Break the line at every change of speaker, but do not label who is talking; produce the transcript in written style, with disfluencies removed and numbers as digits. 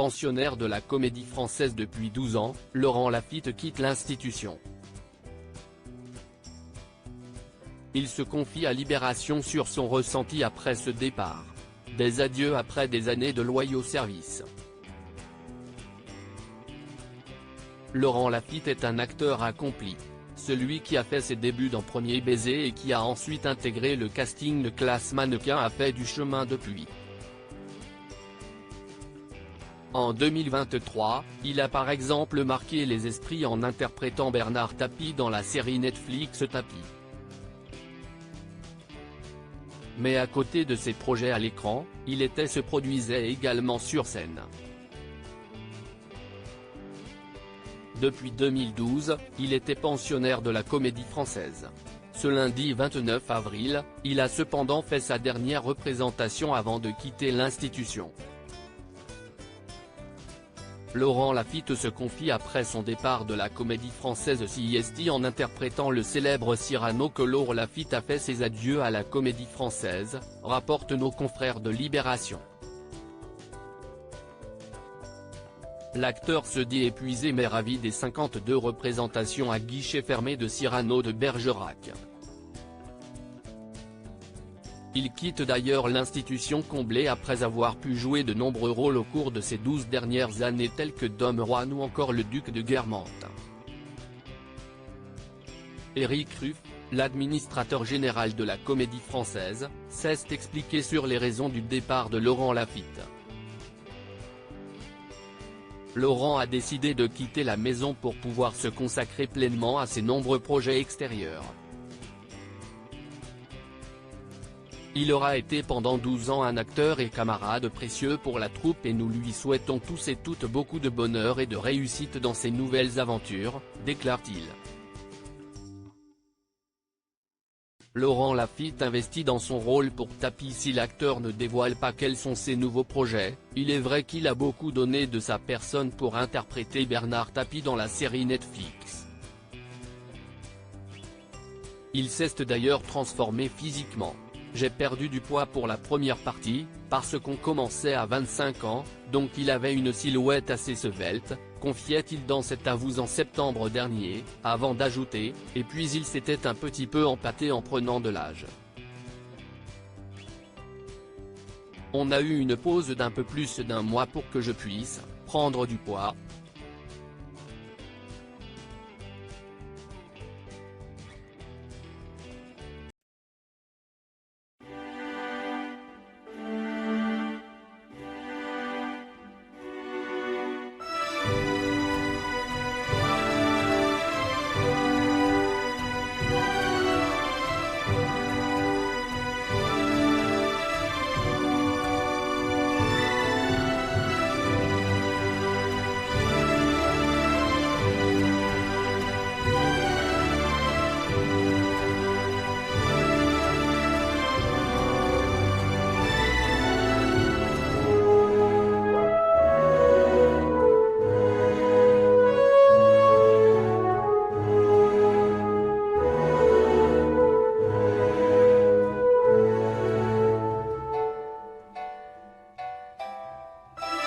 pensionnaire de la Comédie Française depuis 12 ans, Laurent Lafitte quitte l'institution. Il se confie à Libération sur son ressenti après ce départ. Des adieux après des années de loyaux services. Laurent Lafitte est un acteur accompli. Celui qui a fait ses débuts dans Premier Baiser et qui a ensuite intégré le casting de Classe Mannequin a fait du chemin depuis. En 2023, il a par exemple marqué les esprits en interprétant Bernard Tapie dans la série Netflix Tapie. Mais à côté de ses projets à l'écran, il se produisait également sur scène. Depuis 2012, il était pensionnaire de la Comédie Française. Ce lundi 29 avril, il a cependant fait sa dernière représentation avant de quitter l'institution. Laurent Lafitte se confie après son départ de la Comédie Française CIST en interprétant le célèbre Cyrano que Laurent Lafitte a fait ses adieux à la Comédie Française, rapportent nos confrères de Libération. L'acteur se dit épuisé mais ravi des 52 représentations à guichet fermé de Cyrano de Bergerac. Il quitte d'ailleurs l'institution comblée après avoir pu jouer de nombreux rôles au cours de ces 12 dernières années tels que Dom Juan ou encore le duc de Guermantes. Éric Ruff, l'administrateur général de la Comédie Française, s'est expliqué sur les raisons du départ de Laurent Lafitte. Laurent a décidé de quitter la maison pour pouvoir se consacrer pleinement à ses nombreux projets extérieurs. Il aura été pendant 12 ans un acteur et camarade précieux pour la troupe et nous lui souhaitons tous et toutes beaucoup de bonheur et de réussite dans ses nouvelles aventures, déclare-t-il. Laurent Lafitte investit dans son rôle pour Tapie. Si l'acteur ne dévoile pas quels sont ses nouveaux projets, il est vrai qu'il a beaucoup donné de sa personne pour interpréter Bernard Tapie dans la série Netflix. Il s'est d'ailleurs transformé physiquement. J'ai perdu du poids pour la première partie, parce qu'on commençait à 25 ans, donc il avait une silhouette assez svelte, confiait-il dans cet avou en septembre dernier, avant d'ajouter, et puis il s'était un petit peu empâté en prenant de l'âge. On a eu une pause d'un peu plus d'un mois pour que je puisse prendre du poids,